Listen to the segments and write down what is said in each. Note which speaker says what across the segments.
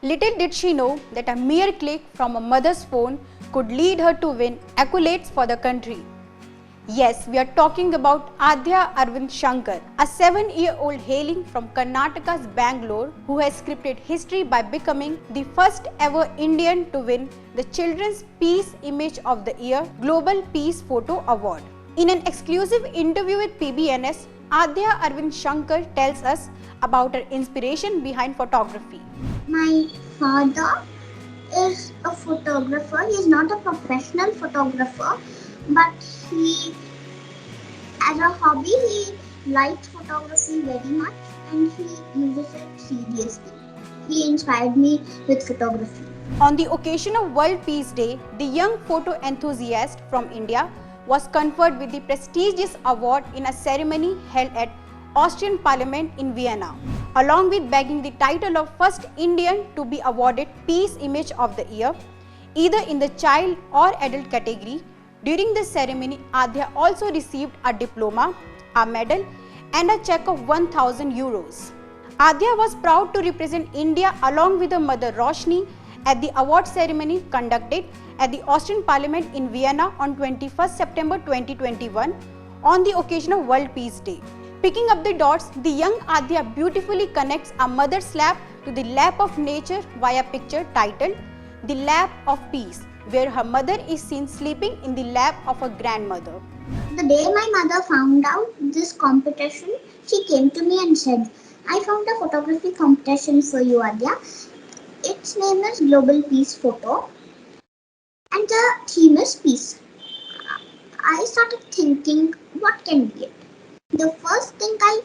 Speaker 1: Little did she know that a mere click from a mother's phone could lead her to win accolades for the country. Yes, we are talking about Adhya Arvind Shankar, a 7-year-old hailing from Karnataka's Bangalore who has scripted history by becoming the first ever Indian to win the Children's Peace Image of the Year Global Peace Photo Award. In an exclusive interview with PBNS, Adhya Arvind Shankar tells us about her inspiration behind photography.
Speaker 2: My father is a photographer. He is not a professional photographer, but as a hobby, he likes photography very much and he uses it seriously. He inspired me with photography.
Speaker 1: On the occasion of World Peace Day, the young photo enthusiast from India was conferred with the prestigious award in a ceremony held at Austrian Parliament in Vienna, along with bagging the title of first Indian to be awarded Peace Image of the Year, either in the child or adult category. During the ceremony, Adhya also received a diploma, a medal and a cheque of 1,000 euros. Adhya was proud to represent India along with her mother Roshni at the award ceremony conducted at the Austrian Parliament in Vienna on 21st September 2021 on the occasion of World Peace Day. Picking up the dots, the young Adhya beautifully connects a mother's lap to the lap of nature via picture titled The Lap of Peace, where her mother is seen sleeping in the lap of her grandmother.
Speaker 2: The day my mother found out this competition, she came to me and said, I found a photography competition for you, Adhya. Its name is Global Peace Photo and the theme is peace. I started thinking, what can be it? The first thing I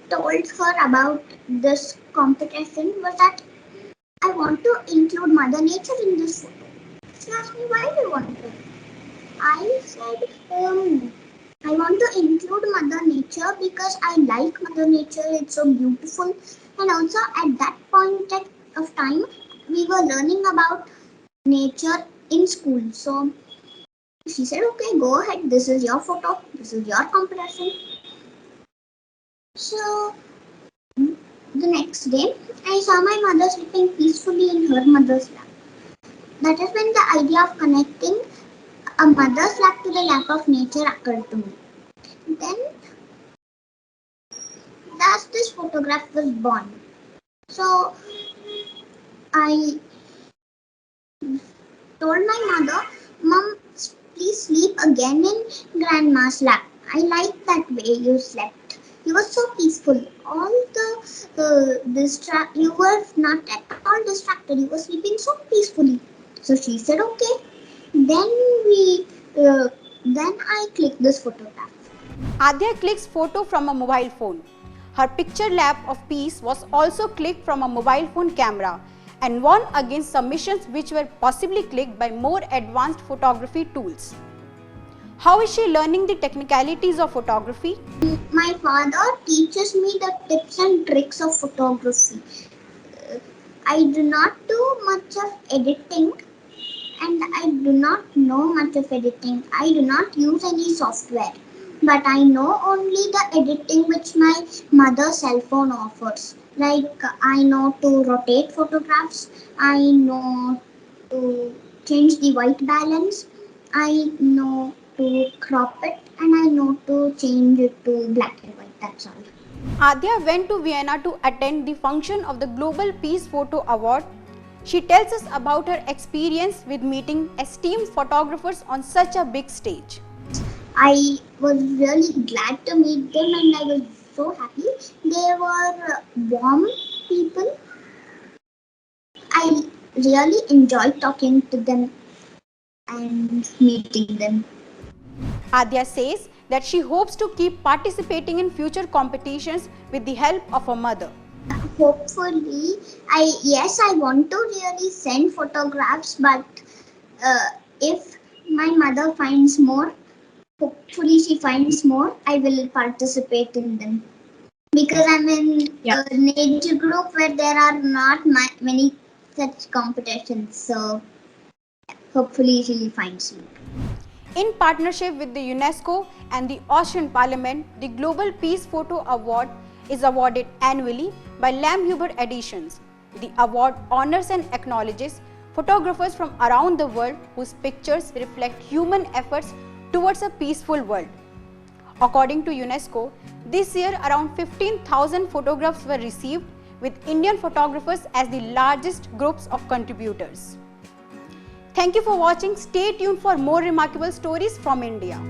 Speaker 2: told her about this competition was that I want to include Mother Nature in this photo. She asked me, why do you want to? I said, I want to include Mother Nature because I like Mother Nature, it's so beautiful. And also at that point of time, we were learning about nature in school. So she said, okay, go ahead, this is your photo, this is your competition. So the next day, I saw my mother sleeping peacefully in her mother's lap. That is when the idea of connecting a mother's lap to the lap of nature occurred to me. Then, thus this photograph was born. So, I told my mother, Mom, please sleep again in Grandma's lap. I like that way you slept. You were so peaceful. You were not at all distracted. You were sleeping so peacefully. So she said, okay. Then I clicked this photograph.
Speaker 1: Adhya clicks photo from a mobile phone. Her picture lap of peace was also clicked from a mobile phone camera and won against submissions which were possibly clicked by more advanced photography tools. How is she learning the technicalities of photography?
Speaker 2: My father teaches me the tips and tricks of photography. I do not do much of editing and I do not know much of editing. I do not use any software. But I know only the editing which my mother's cell phone offers. Like I know to rotate photographs, I know to change the white balance, I know to crop it, and I know to change it to black and white. That's all.
Speaker 1: Adhya went to Vienna to attend the function of the Global Peace Photo Award. She tells us about her experience with meeting esteemed photographers on such a big stage.
Speaker 2: I was really glad to meet them and I was so happy. They were warm people. I really enjoyed talking to them and meeting them.
Speaker 1: Adhya says that she hopes to keep participating in future competitions with the help of her mother.
Speaker 2: Hopefully, I want to really send photographs, but if my mother finds more, hopefully she finds more, I will participate in them. Because I'm in an age group where there are not many such competitions, so hopefully she finds me.
Speaker 1: In partnership with the UNESCO and the Austrian Parliament, the Global Peace Photo Award is awarded annually by Lamb Huber Editions. The award honors and acknowledges photographers from around the world whose pictures reflect human efforts towards a peaceful world. According to UNESCO, this year around 15,000 photographs were received, with Indian photographers as the largest groups of contributors. Thank you for watching. Stay tuned for more remarkable stories from India.